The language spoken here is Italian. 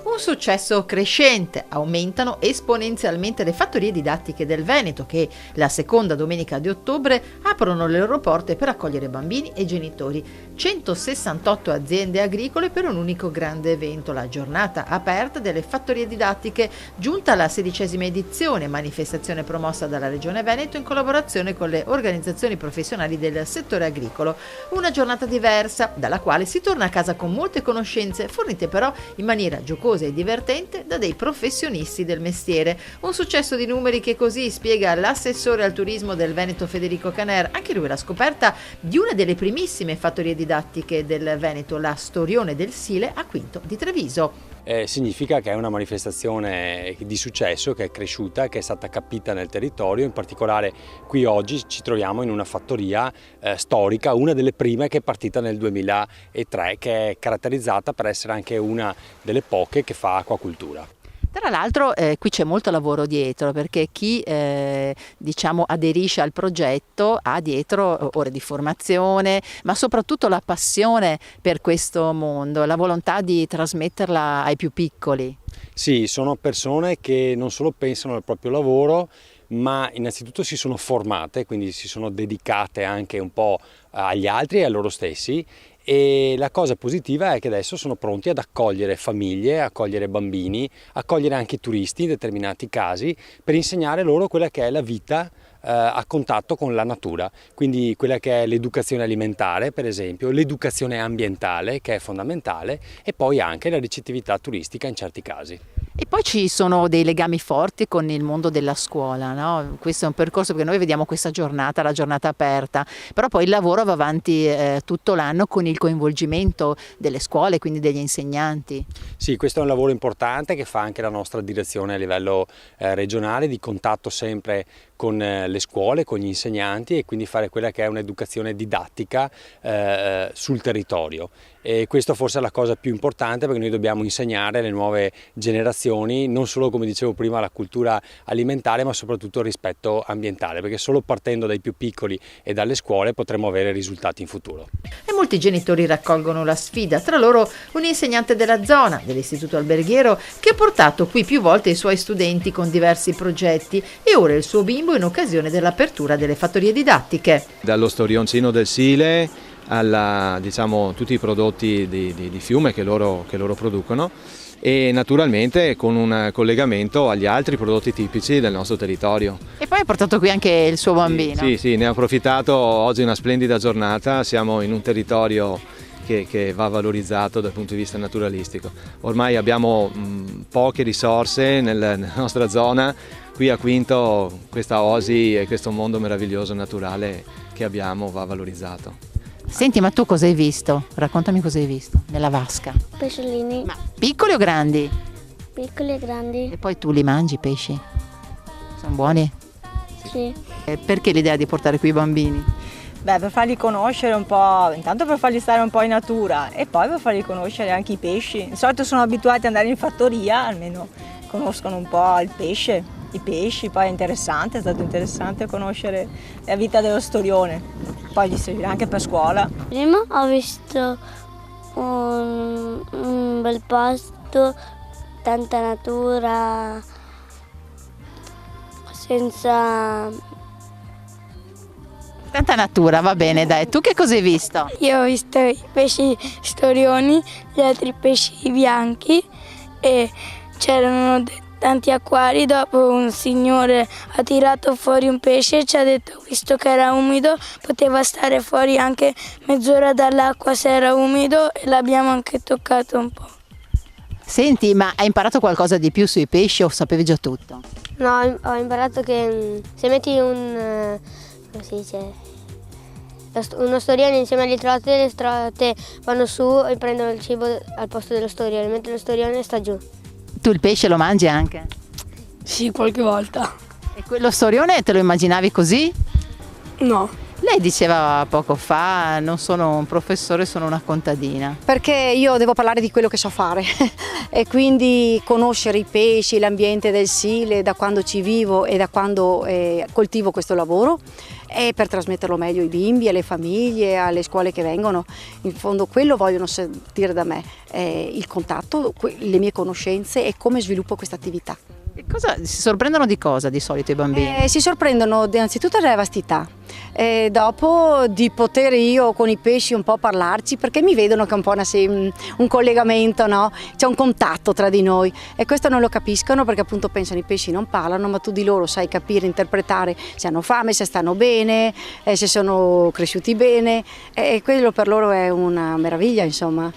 Un successo crescente, aumentano esponenzialmente le fattorie didattiche del Veneto che la seconda domenica di ottobre aprono le loro porte per accogliere bambini e genitori. 168 aziende agricole per un unico grande evento, la giornata aperta delle fattorie didattiche, giunta alla 16ª edizione, manifestazione promossa dalla Regione Veneto in collaborazione con le organizzazioni professionali del settore agricolo. Una giornata diversa, dalla quale si torna a casa con molte conoscenze, fornite però in maniera giocosa e divertente da dei professionisti del mestiere. Un successo di numeri che così spiega l'assessore al turismo del Veneto Federico Caner, anche lui la scoperta di una delle primissime fattorie didattiche del Veneto, la Storione del Sile a Quinto di Treviso. Significa che è una manifestazione di successo, che è cresciuta, che è stata capita nel territorio. In particolare qui oggi ci troviamo in una fattoria storica, una delle prime che è partita nel 2003, che è caratterizzata per essere anche una delle poche che fa acquacultura. Tra l'altro qui c'è molto lavoro dietro, perché chi aderisce al progetto ha dietro ore di formazione, ma soprattutto la passione per questo mondo, la volontà di trasmetterla ai più piccoli. Sì, sono persone che non solo pensano al proprio lavoro, ma innanzitutto si sono formate, quindi si sono dedicate anche un po' agli altri e a loro stessi. E la cosa positiva è che adesso sono pronti ad accogliere famiglie, accogliere bambini, accogliere anche turisti in determinati casi, per insegnare loro quella che è la vita a contatto con la natura, quindi quella che è l'educazione alimentare, per esempio, l'educazione ambientale, che è fondamentale, e poi anche la ricettività turistica in certi casi. E poi ci sono dei legami forti con il mondo della scuola, no? Questo è un percorso, perché noi vediamo questa giornata, la giornata aperta, però poi il lavoro va avanti tutto l'anno con il coinvolgimento delle scuole, quindi degli insegnanti. Sì, questo è un lavoro importante che fa anche la nostra direzione a livello regionale, di contatto sempre con le scuole, con gli insegnanti, e quindi fare quella che è un'educazione didattica sul territorio. E questo forse è la cosa più importante, perché noi dobbiamo insegnare alle nuove generazioni non solo, come dicevo prima, la cultura alimentare, ma soprattutto il rispetto ambientale, perché solo partendo dai più piccoli e dalle scuole potremo avere risultati in futuro. E molti genitori raccolgono la sfida, tra loro un insegnante della zona, dell'Istituto Alberghiero, che ha portato qui più volte i suoi studenti con diversi progetti, e ora il suo bimbo in occasione dell'apertura delle fattorie didattiche. Dallo storioncino del Sile alla, tutti i prodotti di fiume che loro producono, e naturalmente con un collegamento agli altri prodotti tipici del nostro territorio. E poi ha portato qui anche il suo bambino. Sì, ne ha approfittato. Oggi è una splendida giornata, siamo in un territorio che va valorizzato dal punto di vista naturalistico. Ormai abbiamo poche risorse nella nostra zona, qui a Quinto questa oasi e questo mondo meraviglioso naturale che abbiamo va valorizzato. Senti, ma tu cosa hai visto? Raccontami cosa hai visto nella vasca. Pesciolini. Ma piccoli o grandi? Piccoli e grandi. E poi tu li mangi i pesci? Sono buoni? Sì. Perché l'idea di portare qui i bambini? Beh, per farli conoscere un po', intanto per farli stare un po' in natura, e poi per farli conoscere anche i pesci. Di solito sono abituati ad andare in fattoria, almeno conoscono un po' il pesce, i pesci, poi è stato interessante conoscere la vita dello storione. Poi gli servirà anche per scuola. Prima ho visto un bel posto, tanta natura, senza... Tanta natura, va bene, dai. Tu che cosa hai visto? Io ho visto i pesci storioni, gli altri pesci bianchi, e c'erano tanti acquari. Dopo un signore ha tirato fuori un pesce e ci ha detto, visto che era umido, poteva stare fuori anche mezz'ora dall'acqua se era umido, e l'abbiamo anche toccato un po'. Senti, ma hai imparato qualcosa di più sui pesci o sapevi già tutto? No, ho imparato che se metti come si dice, uno storione insieme alle trote, le trote vanno su e prendono il cibo al posto dello storione, mentre lo storione sta giù. Tu il pesce lo mangi anche? Sì, qualche volta. E quello storione te lo immaginavi così? No. Lei diceva poco fa, non sono un professore, sono una contadina. Perché io devo parlare di quello che so fare e quindi conoscere i pesci, l'ambiente del Sile, da quando ci vivo e da quando coltivo questo lavoro, e per trasmetterlo meglio ai bimbi, alle famiglie, alle scuole che vengono. In fondo quello vogliono sentire da me, il contatto, le mie conoscenze e come sviluppo questa attività. Si sorprendono di cosa di solito i bambini? Si sorprendono innanzitutto della vastità, dopo di poter io con i pesci un po' parlarci, perché mi vedono che è un po' un collegamento, no? C'è un contatto tra di noi, e questo non lo capiscono perché appunto pensano i pesci non parlano, ma tu di loro sai capire, interpretare se hanno fame, se stanno bene, se sono cresciuti bene, e quello per loro è una meraviglia, insomma.